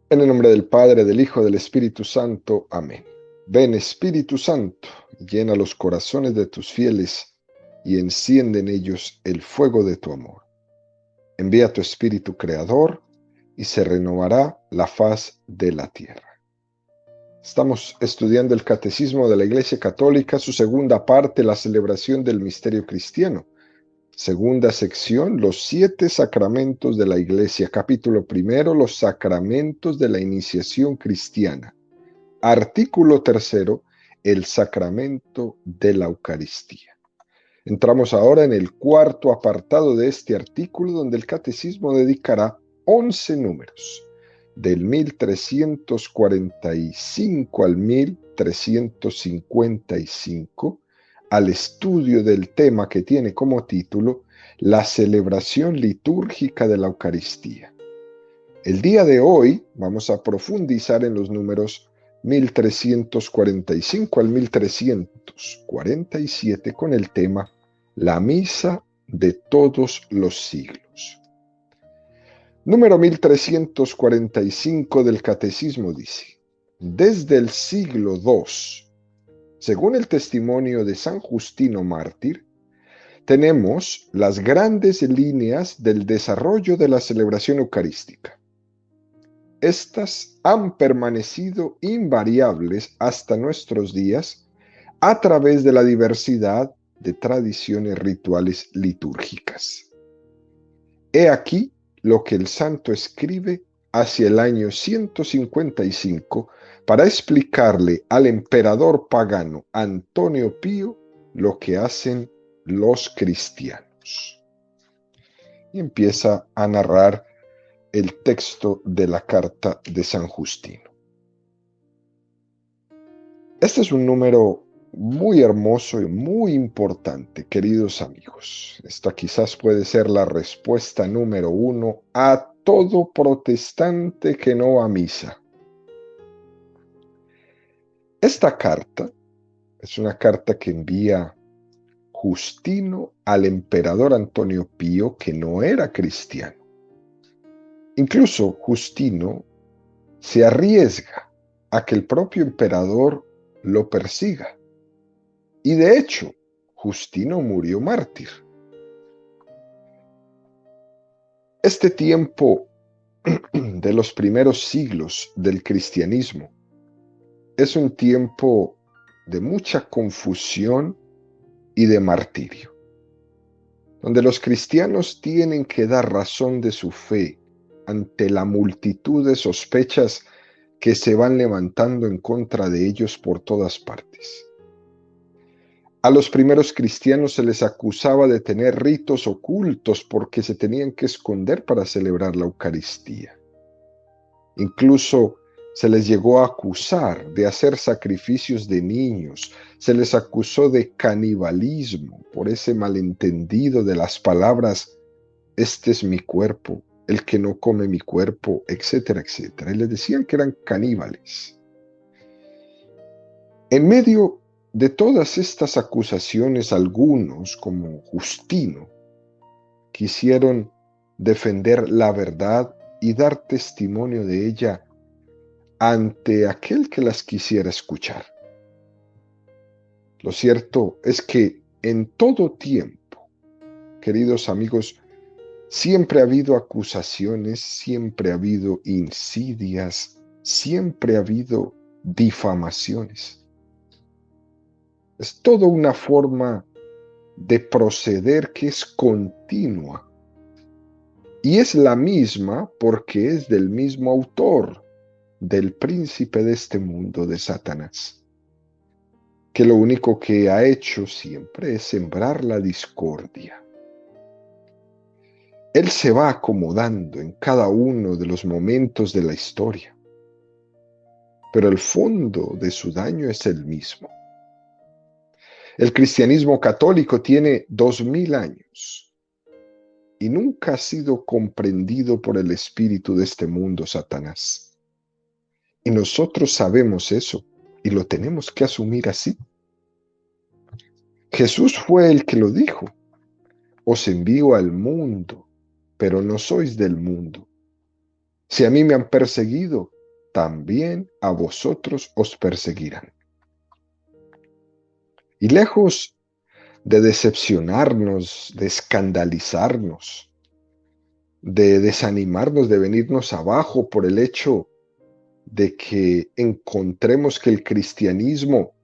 En el nombre del Padre, del Hijo, del Espíritu Santo. Amén. Ven, Espíritu Santo, llena los corazones de tus fieles y enciende en ellos el fuego de tu amor. Envía tu Espíritu Creador y se renovará la faz de la tierra. Estamos estudiando el Catecismo de la Iglesia Católica, su segunda parte, la celebración del misterio cristiano. Segunda sección, los 7 sacramentos de la Iglesia. Capítulo primero, los sacramentos de la iniciación cristiana. Artículo tercero, el sacramento de la Eucaristía. Entramos ahora en el cuarto apartado de este artículo, donde el Catecismo dedicará 11 números, del 1345 al 1355, al estudio del tema que tiene como título La celebración litúrgica de la Eucaristía. El día de hoy vamos a profundizar en los números 1345 al 1347 con el tema La misa de todos los siglos. Número 1345 del Catecismo dice: desde el siglo II, según el testimonio de San Justino Mártir, tenemos las grandes líneas del desarrollo de la celebración eucarística. Estas han permanecido invariables hasta nuestros días a través de la diversidad de tradiciones rituales litúrgicas. He aquí lo que el santo escribe hacia el año 155 para explicarle al emperador pagano Antonio Pío lo que hacen los cristianos. Y empieza a narrar el texto de la carta de San Justino. Este es un número muy hermoso y muy importante, queridos amigos. Esta quizás puede ser la respuesta número 1 a todo protestante que no va a misa. Esta carta es una carta que envía Justino al emperador Antonio Pío, que no era cristiano. Incluso Justino se arriesga a que el propio emperador lo persiga. Y de hecho, Justino murió mártir. Este tiempo de los primeros siglos del cristianismo es un tiempo de mucha confusión y de martirio, donde los cristianos tienen que dar razón de su fe ante la multitud de sospechas que se van levantando en contra de ellos por todas partes. A los primeros cristianos se les acusaba de tener ritos ocultos porque se tenían que esconder para celebrar la Eucaristía. Incluso se les llegó a acusar de hacer sacrificios de niños, se les acusó de canibalismo por ese malentendido de las palabras, este es mi cuerpo, el que no come mi cuerpo, etcétera, etcétera. Y les decían que eran caníbales. En medio de todas estas acusaciones, algunos, como Justino, quisieron defender la verdad y dar testimonio de ella ante aquel que las quisiera escuchar. Lo cierto es que en todo tiempo, queridos amigos, siempre ha habido acusaciones, siempre ha habido insidias, siempre ha habido difamaciones. Es toda una forma de proceder que es continua. Y es la misma porque es del mismo autor, del príncipe de este mundo, de Satanás, que lo único que ha hecho siempre es sembrar la discordia. Él se va acomodando en cada uno de los momentos de la historia, pero el fondo de su daño es el mismo. El cristianismo católico tiene 2000 años y nunca ha sido comprendido por el espíritu de este mundo, Satanás. Y nosotros sabemos eso y lo tenemos que asumir así. Jesús fue el que lo dijo: os envío al mundo, pero no sois del mundo. Si a mí me han perseguido, también a vosotros os perseguirán. Y lejos de decepcionarnos, de escandalizarnos, de desanimarnos, de venirnos abajo por el hecho de que encontremos que el cristianismo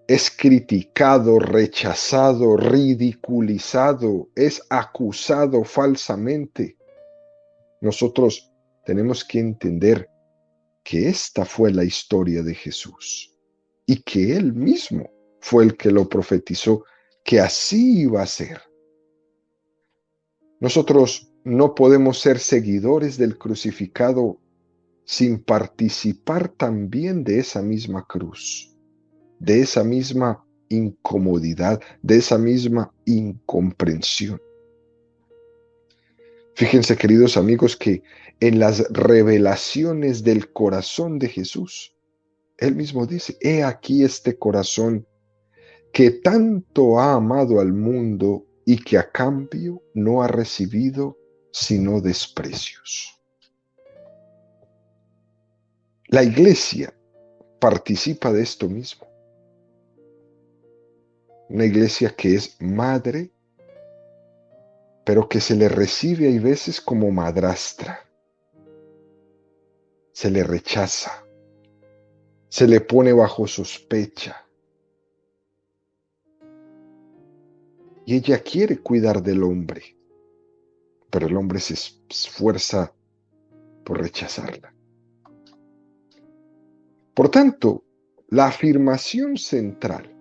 es criticado, rechazado, ridiculizado, es acusado falsamente. Nosotros tenemos que entender que esta fue la historia de Jesús y que Él mismo fue el que lo profetizó, que así iba a ser. Nosotros no podemos ser seguidores del crucificado sin participar también de esa misma cruz, de esa misma incomodidad, de esa misma incomprensión. Fíjense, queridos amigos, que en las revelaciones del corazón de Jesús, Él mismo dice, he aquí este corazón que tanto ha amado al mundo y que a cambio no ha recibido sino desprecios. La iglesia participa de esto mismo. Una iglesia que es madre, pero que se le recibe hay veces como madrastra. Se le rechaza, se le pone bajo sospecha. Y ella quiere cuidar del hombre, pero el hombre se esfuerza por rechazarla. Por tanto, la afirmación central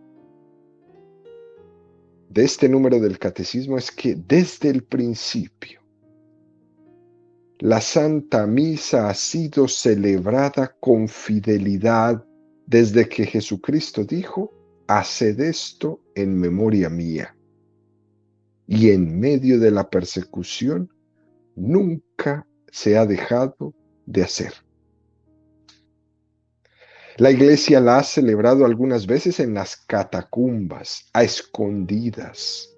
de este número del catecismo es que desde el principio la Santa Misa ha sido celebrada con fidelidad desde que Jesucristo dijo, haced esto en memoria mía. Y en medio de la persecución nunca se ha dejado de hacer. La iglesia la ha celebrado algunas veces en las catacumbas, a escondidas,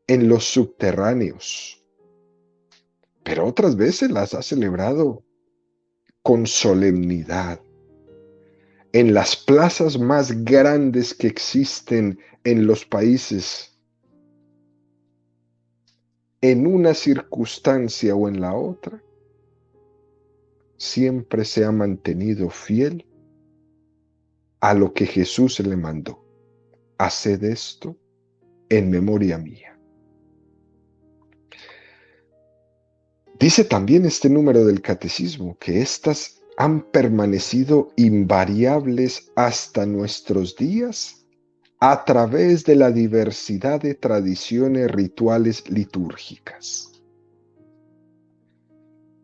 en los subterráneos, pero otras veces las ha celebrado con solemnidad, en las plazas más grandes que existen en los países. En una circunstancia o en la otra, siempre se ha mantenido fiel a lo que Jesús le mandó. Haced esto en memoria mía. Dice también este número del catecismo que éstas han permanecido invariables hasta nuestros días a través de la diversidad de tradiciones rituales litúrgicas.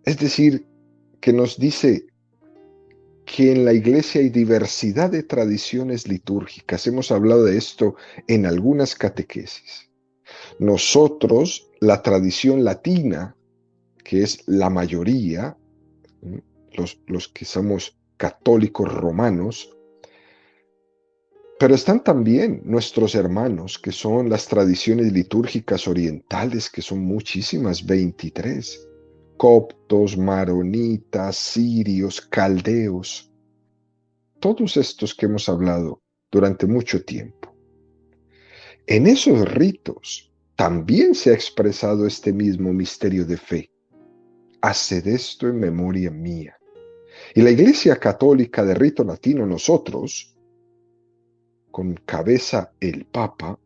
Es decir, que nos dice que en la iglesia hay diversidad de tradiciones litúrgicas. Hemos hablado de esto en algunas catequesis. Nosotros, la tradición latina, que es la mayoría, los que somos católicos romanos, pero están también nuestros hermanos, que son las tradiciones litúrgicas orientales, que son muchísimas, 23. Coptos, maronitas, sirios, caldeos, todos estos que hemos hablado durante mucho tiempo. En esos ritos también se ha expresado este mismo misterio de fe. Haced esto en memoria mía. Y la Iglesia Católica de rito latino, nosotros, con cabeza el Papa,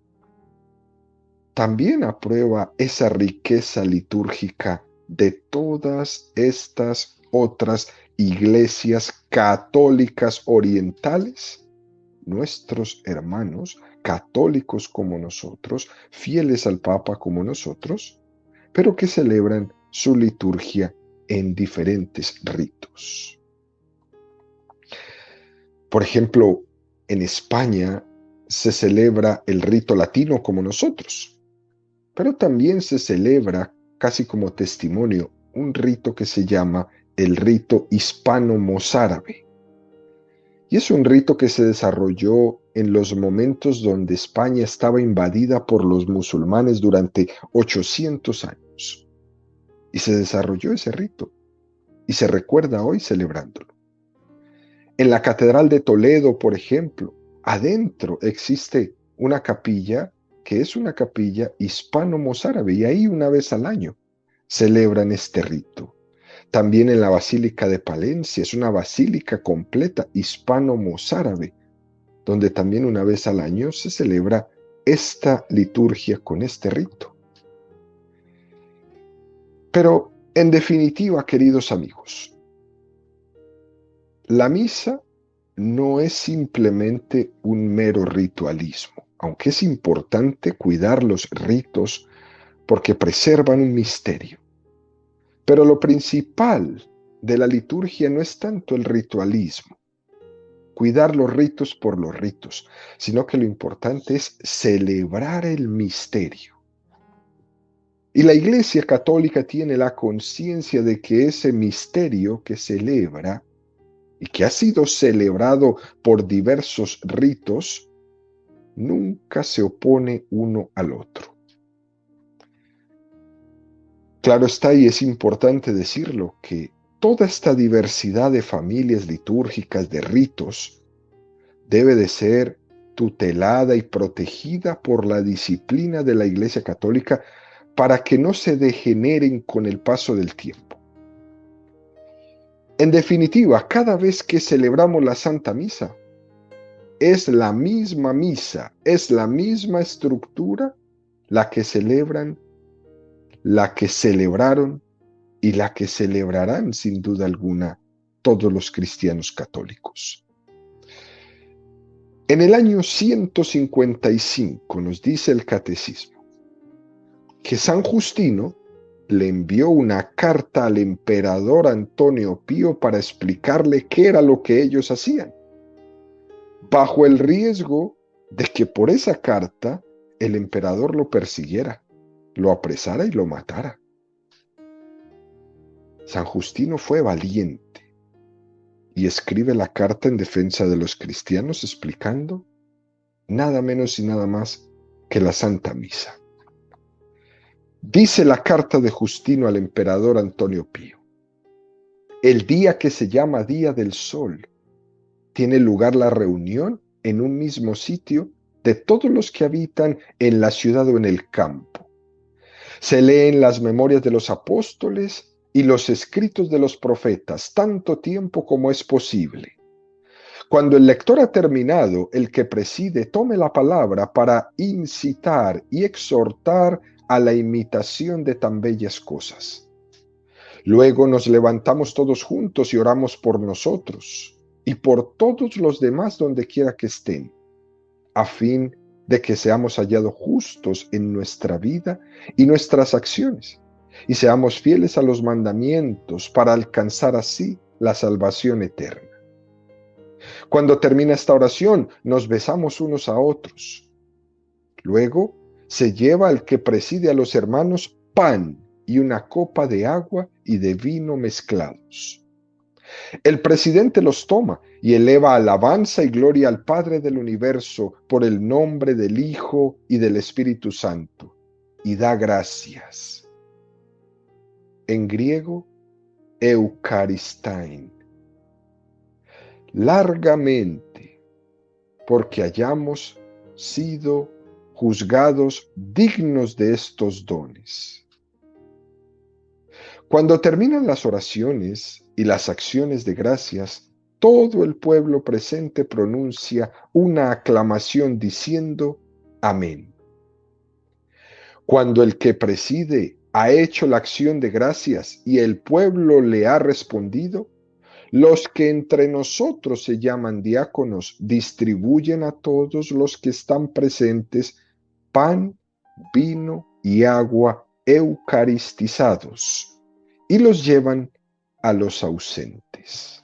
también aprueba esa riqueza litúrgica de todas estas otras iglesias católicas orientales, nuestros hermanos católicos como nosotros, fieles al Papa como nosotros, pero que celebran su liturgia en diferentes ritos. Por ejemplo, en España se celebra el rito latino como nosotros, pero también se celebra, casi como testimonio, un rito que se llama el rito hispano-mozárabe. Y es un rito que se desarrolló en los momentos donde España estaba invadida por los musulmanes durante 800 años. Y se desarrolló ese rito. y se recuerda hoy celebrándolo. En la Catedral de Toledo, por ejemplo, adentro existe una capilla que es una capilla hispano-mozárabe y ahí una vez al año celebran este rito. También en la Basílica de Palencia es una basílica completa hispano-mozárabe, donde también una vez al año se celebra esta liturgia con este rito. Pero, en definitiva, queridos amigos, la misa no es simplemente un mero ritualismo, aunque es importante cuidar los ritos porque preservan un misterio. Pero lo principal de la liturgia no es tanto el ritualismo, cuidar los ritos por los ritos, sino que lo importante es celebrar el misterio. Y la Iglesia Católica tiene la conciencia de que ese misterio que celebra y que ha sido celebrado por diversos ritos, nunca se opone uno al otro. Claro está, y es importante decirlo, que toda esta diversidad de familias litúrgicas, de ritos, debe de ser tutelada y protegida por la disciplina de la Iglesia Católica para que no se degeneren con el paso del tiempo. En definitiva, cada vez que celebramos la Santa Misa, es la misma estructura la que celebran, la que celebraron y la que celebrarán sin duda alguna todos los cristianos católicos. En el año 155 nos dice el Catecismo que San Justino le envió una carta al emperador Antonio Pío para explicarle qué era lo que ellos hacían, bajo el riesgo de que por esa carta el emperador lo persiguiera, lo apresara y lo matara. San Justino fue valiente y escribe la carta en defensa de los cristianos explicando nada menos y nada más que la Santa Misa. Dice la carta de Justino al emperador Antonio Pío: el día que se llama Día del Sol, tiene lugar la reunión en un mismo sitio de todos los que habitan en la ciudad o en el campo. Se leen las memorias de los apóstoles y los escritos de los profetas tanto tiempo como es posible. Cuando el lector ha terminado, el que preside tome la palabra para incitar y exhortar a la imitación de tan bellas cosas. Luego nos levantamos todos juntos y oramos por nosotros y por todos los demás donde quiera que estén, a fin de que seamos hallados justos en nuestra vida y nuestras acciones, y seamos fieles a los mandamientos para alcanzar así la salvación eterna. Cuando termina esta oración, nos besamos unos a otros. Luego se lleva al que preside a los hermanos pan y una copa de agua y de vino mezclados. El presidente los toma y eleva alabanza y gloria al Padre del universo por el nombre del Hijo y del Espíritu Santo, y da gracias. En griego, Eucaristein. Largamente, porque hayamos sido juzgados dignos de estos dones. Cuando terminan las oraciones y las acciones de gracias, todo el pueblo presente pronuncia una aclamación diciendo amén. Cuando el que preside ha hecho la acción de gracias y el pueblo le ha respondido, los que entre nosotros se llaman diáconos distribuyen a todos los que están presentes pan, vino y agua eucaristizados y los llevan a los ausentes.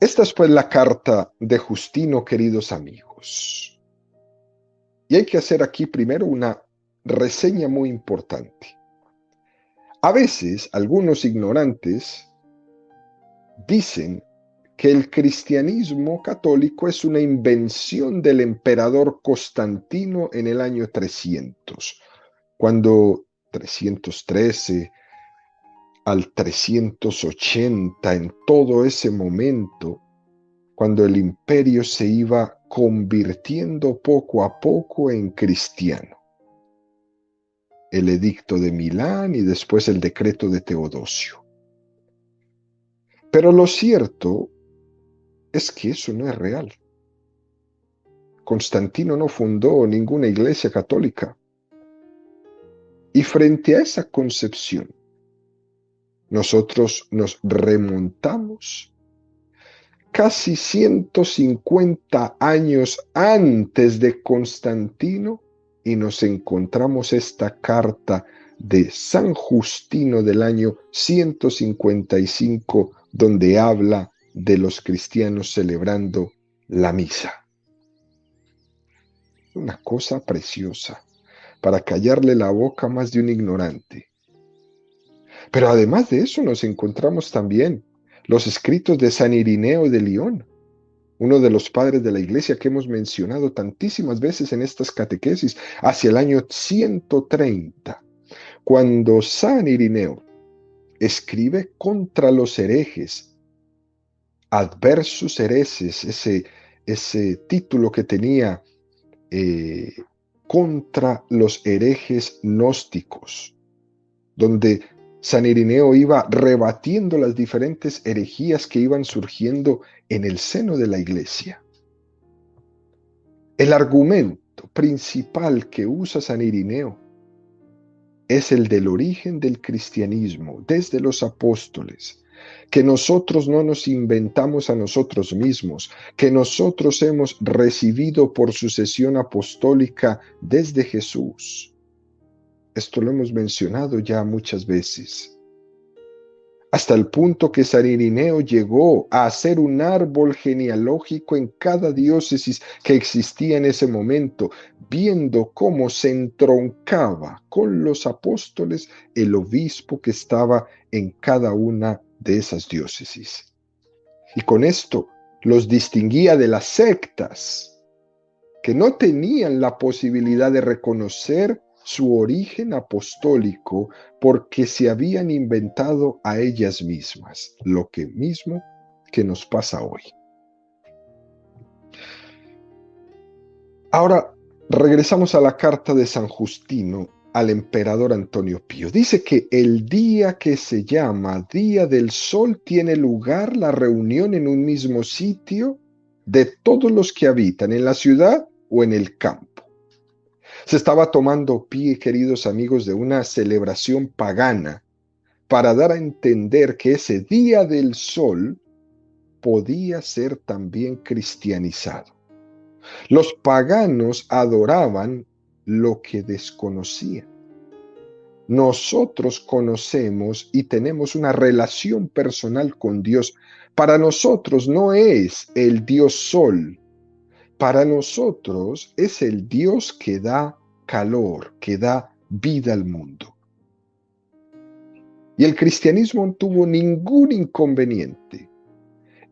Esta es pues la carta de Justino, queridos amigos. Y hay que hacer aquí primero una reseña muy importante. A veces algunos ignorantes dicen que el cristianismo católico es una invención del emperador Constantino en el año 300, cuando 313, al 380, en todo ese momento, cuando el imperio se iba convirtiendo poco a poco en cristiano. El edicto de Milán y después el decreto de Teodosio. Pero lo cierto es que eso no es real. Constantino no fundó ninguna iglesia católica. Y frente a esa concepción, nosotros nos remontamos casi 150 años antes de Constantino y nos encontramos esta carta de San Justino del año 155, donde habla de los cristianos celebrando la misa. Una cosa preciosa para callarle la boca a más de un ignorante. Pero además de eso nos encontramos también los escritos de San Irineo de León, uno de los padres de la iglesia que hemos mencionado tantísimas veces en estas catequesis, hacia el año 130, cuando San Irineo escribe contra los herejes, adversus hereses, ese título que tenía contra los herejes gnósticos, donde San Irineo iba rebatiendo las diferentes herejías que iban surgiendo en el seno de la iglesia. El argumento principal que usa San Irineo es el del origen del cristianismo desde los apóstoles, que nosotros no nos inventamos a nosotros mismos, que nosotros hemos recibido por sucesión apostólica desde Jesús. Esto lo hemos mencionado ya muchas veces. Hasta el punto que San Irineo llegó a hacer un árbol genealógico en cada diócesis que existía en ese momento, viendo cómo se entroncaba con los apóstoles el obispo que estaba en cada una de esas diócesis. Y con esto los distinguía de las sectas, que no tenían la posibilidad de reconocer su origen apostólico porque se habían inventado a ellas mismas, lo que mismo que nos pasa hoy. Ahora regresamos a la carta de San Justino al emperador Antonio Pío. Dice que el día que se llama Día del Sol tiene lugar la reunión en un mismo sitio de todos los que habitan en la ciudad o en el campo. Se estaba tomando pie, queridos amigos, de una celebración pagana para dar a entender que ese día del sol podía ser también cristianizado. Los paganos adoraban lo que desconocían. Nosotros conocemos y tenemos una relación personal con Dios. Para nosotros no es el Dios sol. Para nosotros es el Dios que da calor, que da vida al mundo. Y el cristianismo no tuvo ningún inconveniente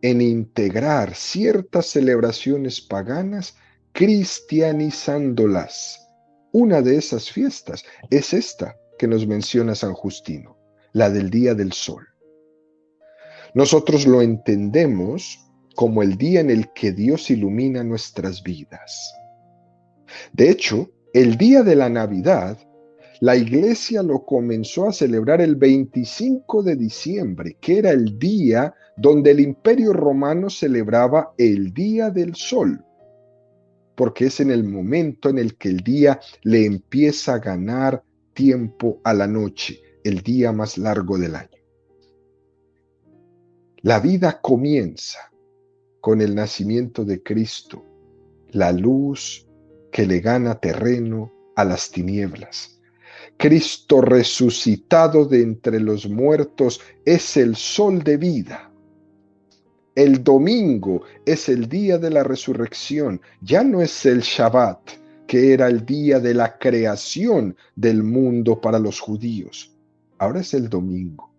en integrar ciertas celebraciones paganas, cristianizándolas. Una de esas fiestas es esta que nos menciona San Justino, la del Día del Sol. Nosotros lo entendemos como el día en el que Dios ilumina nuestras vidas. De hecho, el día de la Navidad, la Iglesia lo comenzó a celebrar el 25 de diciembre, que era el día donde el Imperio Romano celebraba el Día del Sol, porque es en el momento en el que el día le empieza a ganar tiempo a la noche, el día más largo del año. La vida comienza con el nacimiento de Cristo, la luz que le gana terreno a las tinieblas. Cristo resucitado de entre los muertos es el sol de vida. El domingo es el día de la resurrección, ya no es el Shabbat, que era el día de la creación del mundo para los judíos. Ahora es el domingo.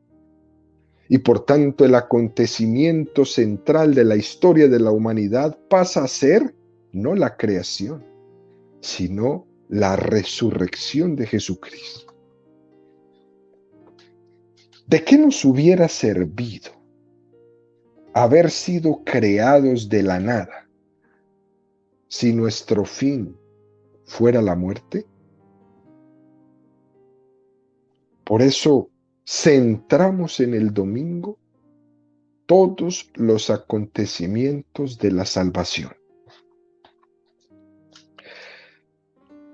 Y por tanto el acontecimiento central de la historia de la humanidad pasa a ser no la creación, sino la resurrección de Jesucristo. ¿De qué nos hubiera servido haber sido creados de la nada si nuestro fin fuera la muerte? Por eso centramos en el domingo todos los acontecimientos de la salvación.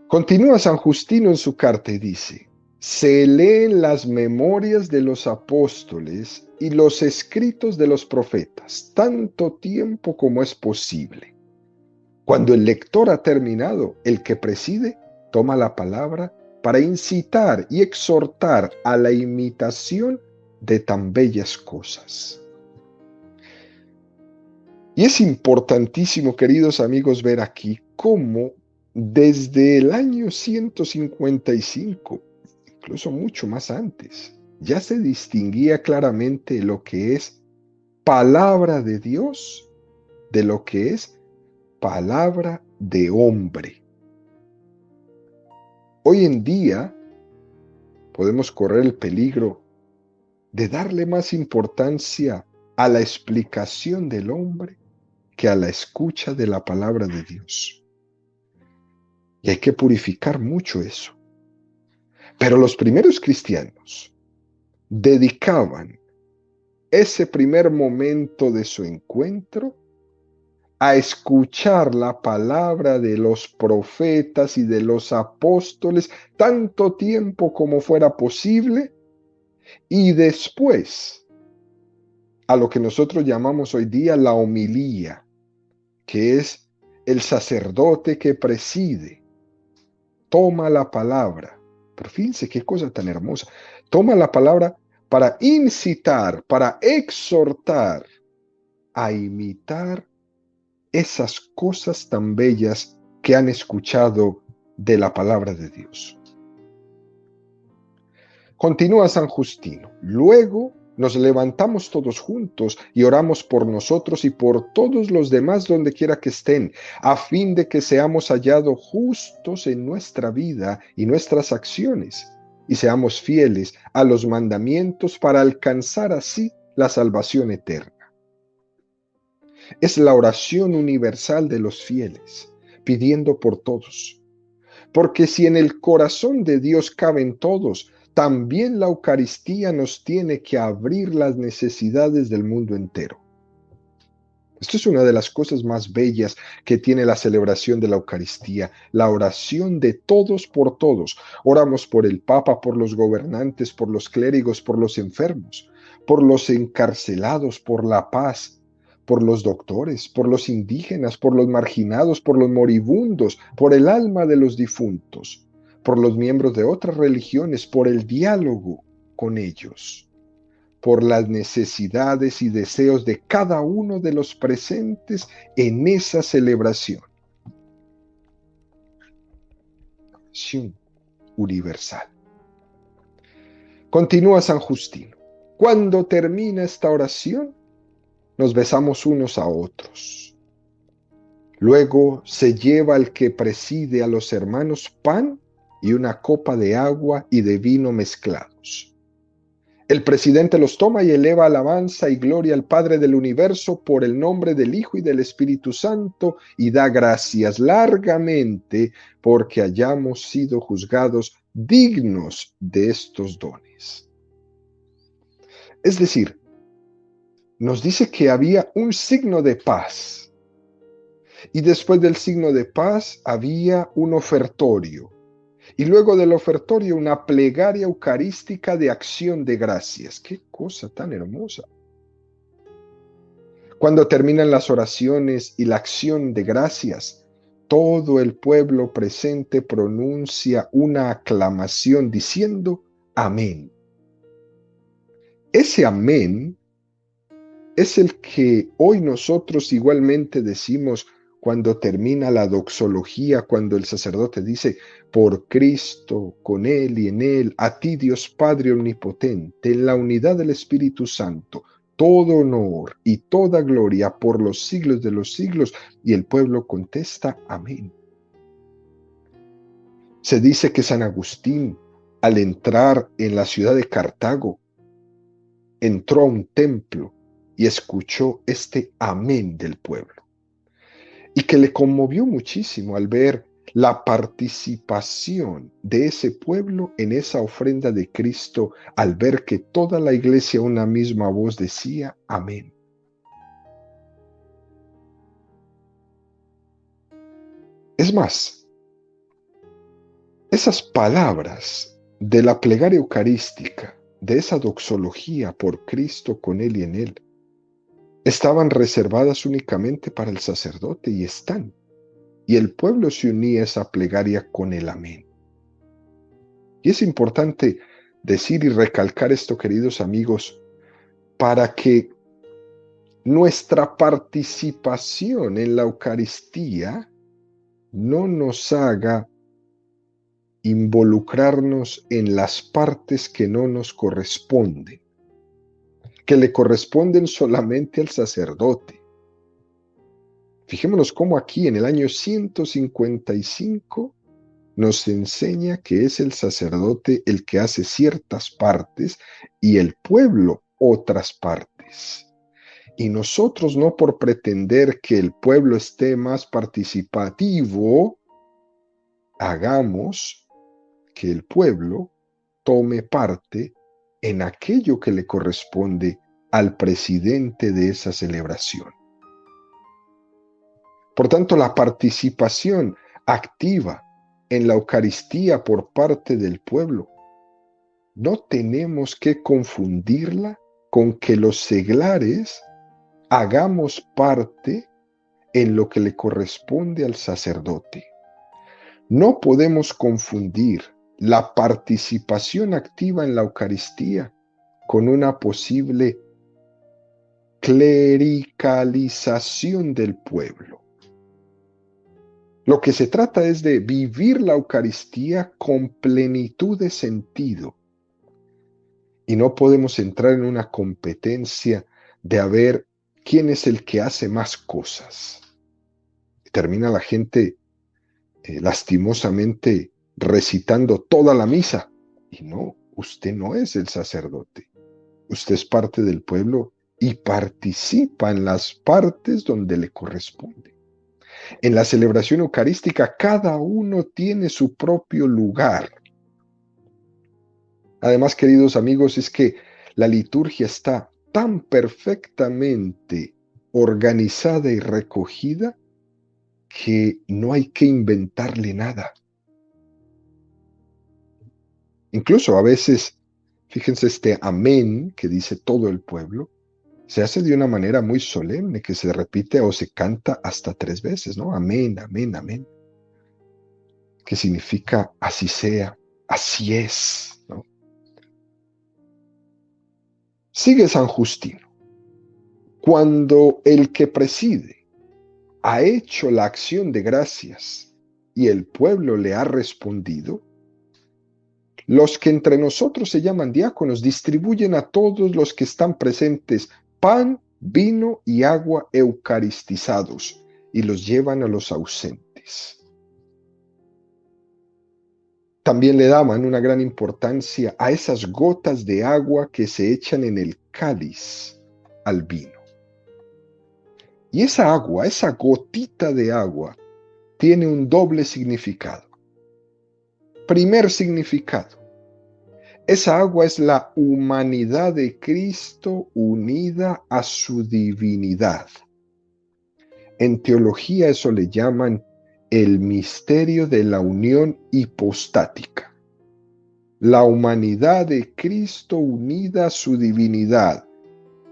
Continúa San Justino en su carta y dice: se leen las memorias de los apóstoles y los escritos de los profetas, tanto tiempo como es posible. Cuando el lector ha terminado, el que preside toma la palabra para incitar y exhortar a la imitación de tan bellas cosas. Y es importantísimo, queridos amigos, ver aquí cómo desde el año 155, incluso mucho más antes, ya se distinguía claramente lo que es palabra de Dios de lo que es palabra de hombre. Hoy en día podemos correr el peligro de darle más importancia a la explicación del hombre que a la escucha de la palabra de Dios. Y hay que purificar mucho eso. Pero los primeros cristianos dedicaban ese primer momento de su encuentro a escuchar la palabra de los profetas y de los apóstoles tanto tiempo como fuera posible, y después a lo que nosotros llamamos hoy día la homilía, que es el sacerdote que preside, toma la palabra. Pero fíjense qué cosa tan hermosa. Toma la palabra para incitar, para exhortar a imitar esas cosas tan bellas que han escuchado de la palabra de Dios. Continúa San Justino. Luego nos levantamos todos juntos y oramos por nosotros y por todos los demás donde quiera que estén, a fin de que seamos hallados justos en nuestra vida y nuestras acciones, y seamos fieles a los mandamientos para alcanzar así la salvación eterna. Es la oración universal de los fieles, pidiendo por todos. Porque si en el corazón de Dios caben todos, también la Eucaristía nos tiene que abrir las necesidades del mundo entero. Esto es una de las cosas más bellas que tiene la celebración de la Eucaristía, la oración de todos por todos. Oramos por el Papa, por los gobernantes, por los clérigos, por los enfermos, por los encarcelados, por la paz, por los doctores, por los indígenas, por los marginados, por los moribundos, por el alma de los difuntos, por los miembros de otras religiones, por el diálogo con ellos, por las necesidades y deseos de cada uno de los presentes en esa celebración. Oración universal. Continúa San Justino. Cuando termina esta oración, nos besamos unos a otros. Luego se lleva al que preside a los hermanos pan y una copa de agua y de vino mezclados. El presidente los toma y eleva alabanza y gloria al Padre del universo por el nombre del Hijo y del Espíritu Santo y da gracias largamente porque hayamos sido juzgados dignos de estos dones. Es decir, nos dice que había un signo de paz y después del signo de paz había un ofertorio. Y luego del ofertorio, una plegaria eucarística de acción de gracias. ¡Qué cosa tan hermosa! Cuando terminan las oraciones y la acción de gracias, todo el pueblo presente pronuncia una aclamación diciendo amén. Ese amén es el que hoy nosotros igualmente decimos cuando termina la doxología, cuando el sacerdote dice, por Cristo, con Él y en Él, a ti Dios Padre Omnipotente, en la unidad del Espíritu Santo, todo honor y toda gloria por los siglos de los siglos. Y el pueblo contesta, amén. Se dice que San Agustín, al entrar en la ciudad de Cartago, entró a un templo y escuchó este amén del pueblo, y que le conmovió muchísimo al ver la participación de ese pueblo en esa ofrenda de Cristo, al ver que toda la iglesia a una misma voz decía amén. Es más, esas palabras de la plegaria eucarística, de esa doxología por Cristo, con Él y en Él, estaban reservadas únicamente para el sacerdote y están. Y el pueblo se unía a esa plegaria con el amén. Y es importante decir y recalcar esto, queridos amigos, para que nuestra participación en la Eucaristía no nos haga involucrarnos en las partes que no nos corresponden, que le corresponden solamente al sacerdote. Fijémonos cómo aquí en el año 155 nos enseña que es el sacerdote el que hace ciertas partes y el pueblo otras partes. Y nosotros, no por pretender que el pueblo esté más participativo, hagamos que el pueblo tome parte en aquello que le corresponde al presidente de esa celebración. Por tanto, la participación activa en la Eucaristía por parte del pueblo, no tenemos que confundirla con que los seglares hagamos parte en lo que le corresponde al sacerdote. No podemos confundir la participación activa en la Eucaristía con una posible clericalización del pueblo. Lo que se trata es de vivir la Eucaristía con plenitud de sentido. Y no podemos entrar en una competencia de a ver quién es el que hace más cosas. Termina la gente lastimosamente recitando toda la misa. Y no, usted no es el sacerdote. Usted es parte del pueblo y participa en las partes donde le corresponde. En la celebración eucarística, cada uno tiene su propio lugar. Además, queridos amigos, es que la liturgia está tan perfectamente organizada y recogida que no hay que inventarle nada. Incluso a veces, fíjense, este amén que dice todo el pueblo, se hace de una manera muy solemne, que se repite o se canta hasta 3 veces, ¿no? Amén, amén, amén. Que significa así sea, así es, ¿no? Sigue San Justino. Cuando el que preside ha hecho la acción de gracias y el pueblo le ha respondido, los que entre nosotros se llaman diáconos distribuyen a todos los que están presentes pan, vino y agua eucaristizados y los llevan a los ausentes. También le daban una gran importancia a esas gotas de agua que se echan en el cáliz al vino. Y esa agua, esa gotita de agua, tiene un doble significado. Primer significado: esa agua es la humanidad de Cristo unida a su divinidad. En teología eso le llaman el misterio de la unión hipostática. La humanidad de Cristo unida a su divinidad.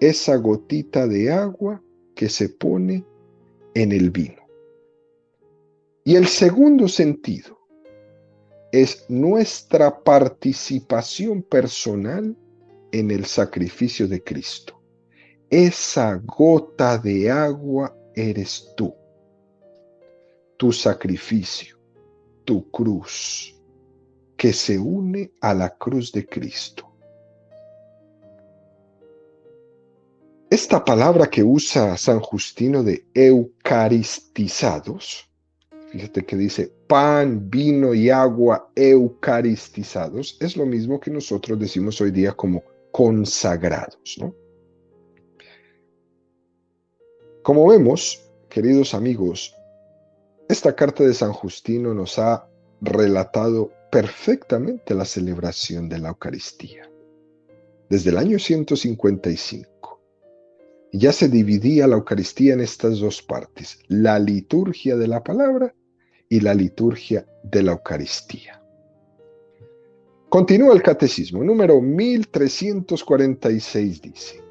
Esa gotita de agua que se pone en el vino. Y el segundo sentido es nuestra participación personal en el sacrificio de Cristo. Esa gota de agua eres tú. Tu sacrificio, tu cruz, que se une a la cruz de Cristo. Esta palabra que usa San Justino de eucaristizados, fíjate que dice pan, vino y agua eucaristizados, es lo mismo que nosotros decimos hoy día como consagrados, ¿no? Como vemos, queridos amigos, esta carta de San Justino nos ha relatado perfectamente la celebración de la Eucaristía. Desde el año 155 ya se dividía la Eucaristía en estas dos partes, la liturgia de la palabra y la liturgia de la Eucaristía. Continúa el catecismo, número 1346 dice: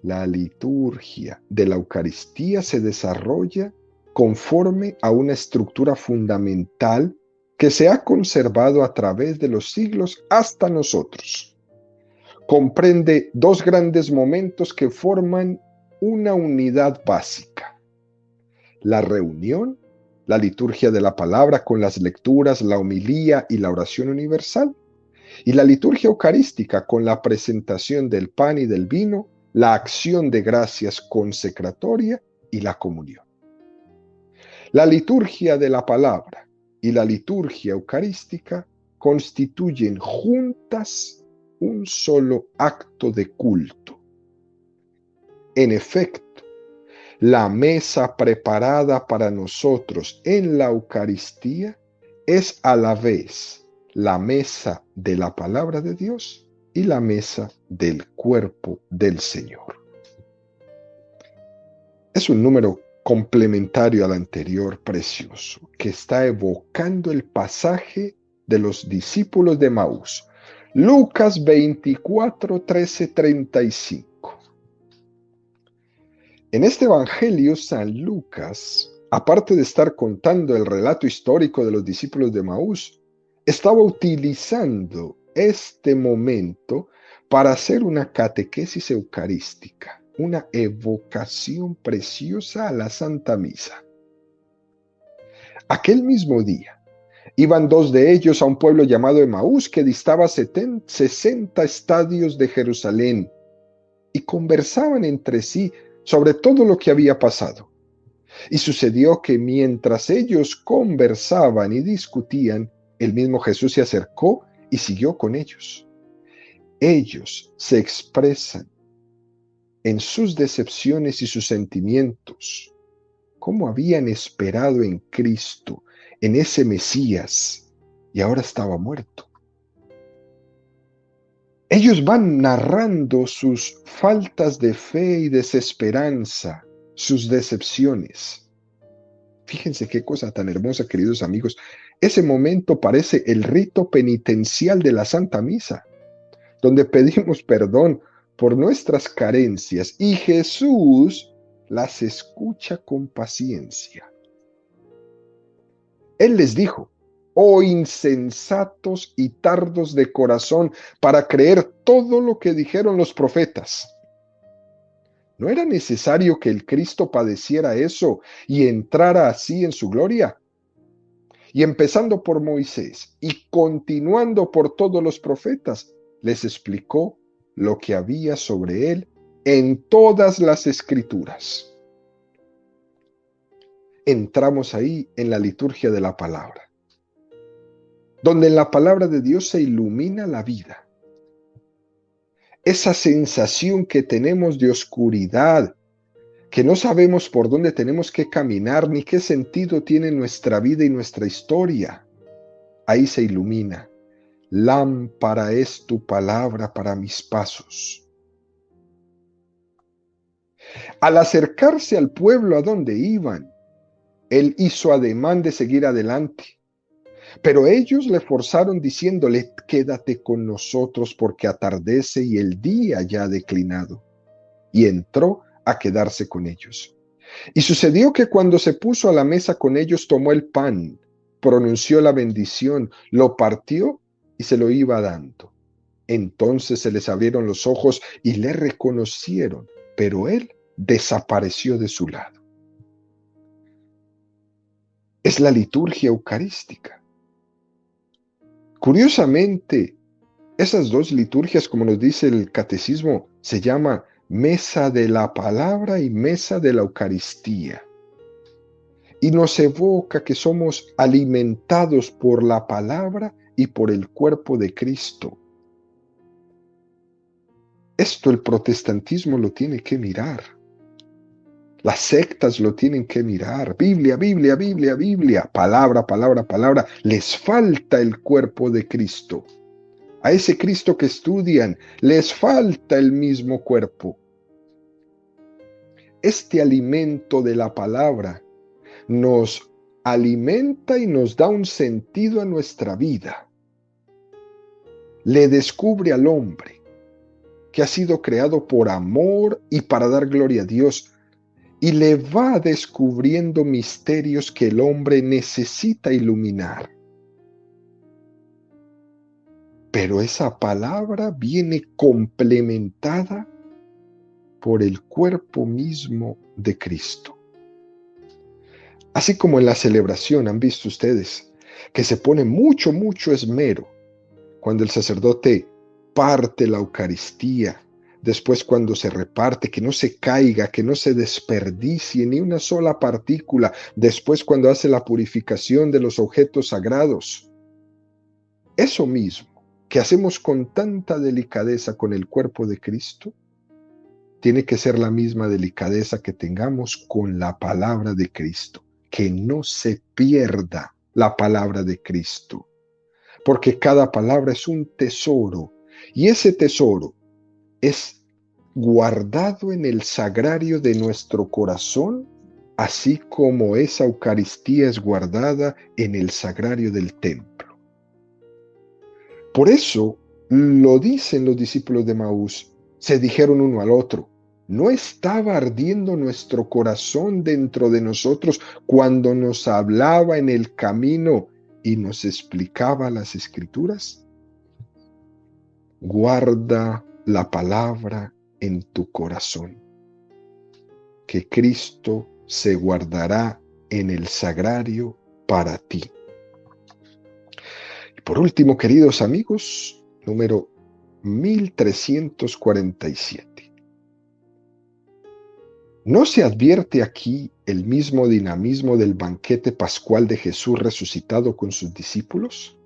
la liturgia de la Eucaristía se desarrolla conforme a una estructura fundamental que se ha conservado a través de los siglos hasta nosotros. Comprende dos grandes momentos que forman una unidad básica: la reunión, la liturgia de la palabra con las lecturas, la homilía y la oración universal, y la liturgia eucarística con la presentación del pan y del vino, la acción de gracias consecratoria y la comunión. La liturgia de la palabra y la liturgia eucarística constituyen juntas un solo acto de culto. En efecto, la mesa preparada para nosotros en la Eucaristía es a la vez la mesa de la palabra de Dios y la mesa del cuerpo del Señor. Es un número complementario al anterior, precioso, que está evocando el pasaje de los discípulos de Emaús. Lucas 24, 13, 35. En este Evangelio, San Lucas, aparte de estar contando el relato histórico de los discípulos de Emaús, estaba utilizando este momento para hacer una catequesis eucarística, una evocación preciosa a la Santa Misa. Aquel mismo día, iban dos de ellos a un pueblo llamado Emaús que distaba 60 estadios de Jerusalén y conversaban entre sí sobre todo lo que había pasado. Y sucedió que mientras ellos conversaban y discutían, el mismo Jesús se acercó y siguió con ellos. Ellos se expresan en sus decepciones y sus sentimientos, cómo habían esperado en Cristo, en ese Mesías, y ahora estaba muerto. Ellos van narrando sus faltas de fe y desesperanza, sus decepciones. Fíjense qué cosa tan hermosa, queridos amigos. Ese momento parece el rito penitencial de la Santa Misa, donde pedimos perdón por nuestras carencias y Jesús las escucha con paciencia. Él les dijo: oh insensatos y tardos de corazón para creer todo lo que dijeron los profetas. ¿No era necesario que el Cristo padeciera eso y entrara así en su gloria? Y empezando por Moisés y continuando por todos los profetas, les explicó lo que había sobre él en todas las escrituras. Entramos ahí en la liturgia de la palabra, donde en la palabra de Dios se ilumina la vida. Esa sensación que tenemos de oscuridad, que no sabemos por dónde tenemos que caminar ni qué sentido tiene nuestra vida y nuestra historia, ahí se ilumina. Lámpara es tu palabra para mis pasos. Al acercarse al pueblo a donde iban, él hizo ademán de seguir adelante. Pero ellos le forzaron diciéndole: quédate con nosotros porque atardece y el día ya ha declinado. Y entró a quedarse con ellos. Y sucedió que cuando se puso a la mesa con ellos, tomó el pan, pronunció la bendición, lo partió y se lo iba dando. Entonces se les abrieron los ojos y le reconocieron, pero él desapareció de su lado. Es la liturgia eucarística. Curiosamente, esas dos liturgias, como nos dice el catecismo, se llama mesa de la palabra y mesa de la Eucaristía. Y nos evoca que somos alimentados por la palabra y por el cuerpo de Cristo. Esto el protestantismo lo tiene que mirar. Las sectas lo tienen que mirar. Biblia, Biblia, Biblia, Biblia. Palabra, palabra, palabra. Les falta el cuerpo de Cristo. A ese Cristo que estudian, les falta el mismo cuerpo. Este alimento de la palabra nos alimenta y nos da un sentido a nuestra vida. Le descubre al hombre que ha sido creado por amor y para dar gloria a Dios, y le va descubriendo misterios que el hombre necesita iluminar. Pero esa palabra viene complementada por el cuerpo mismo de Cristo. Así como en la celebración, han visto ustedes, que se pone mucho, mucho esmero cuando el sacerdote parte la Eucaristía, después cuando se reparte, que no se caiga, que no se desperdicie ni una sola partícula, después cuando hace la purificación de los objetos sagrados. Eso mismo que hacemos con tanta delicadeza con el cuerpo de Cristo, tiene que ser la misma delicadeza que tengamos con la palabra de Cristo, que no se pierda la palabra de Cristo, porque cada palabra es un tesoro, y ese tesoro es guardado en el sagrario de nuestro corazón, así como esa Eucaristía es guardada en el sagrario del templo. Por eso lo dicen los discípulos de Emaús, se dijeron uno al otro, ¿no estaba ardiendo nuestro corazón dentro de nosotros cuando nos hablaba en el camino y nos explicaba las Escrituras? Guarda la palabra en tu corazón, que Cristo se guardará en el sagrario para ti. Y por último, queridos amigos, número 1347. ¿No se advierte aquí el mismo dinamismo del banquete pascual de Jesús resucitado con sus discípulos?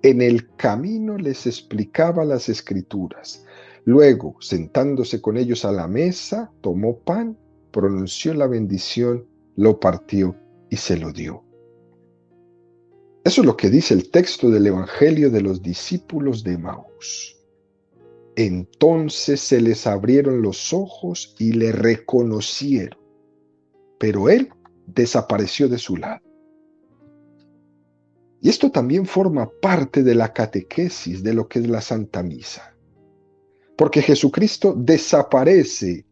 En el camino les explicaba las Escrituras. Luego, sentándose con ellos a la mesa, tomó pan, pronunció la bendición, lo partió y se lo dio. Eso es lo que dice el texto del Evangelio de los discípulos de Emaús. Entonces se les abrieron los ojos y le reconocieron, pero él desapareció de su lado. Y esto también forma parte de la catequesis de lo que es la Santa Misa, porque Jesucristo desaparece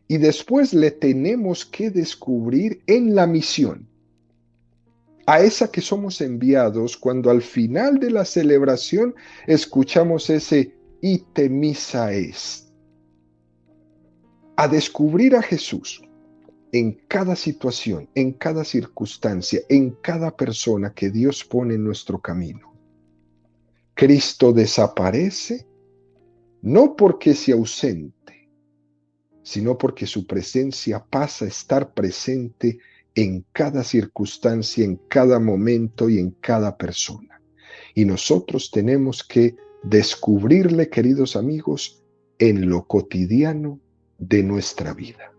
y después le tenemos que descubrir en la misión, a esa que somos enviados cuando al final de la celebración escuchamos ese ite missa est, a descubrir a Jesús en cada situación, en cada circunstancia, en cada persona que Dios pone en nuestro camino. Cristo desaparece no porque se ausente, sino porque su presencia pasa a estar presente en cada circunstancia, en cada momento y en cada persona. Y nosotros tenemos que descubrirle, queridos amigos, en lo cotidiano de nuestra vida.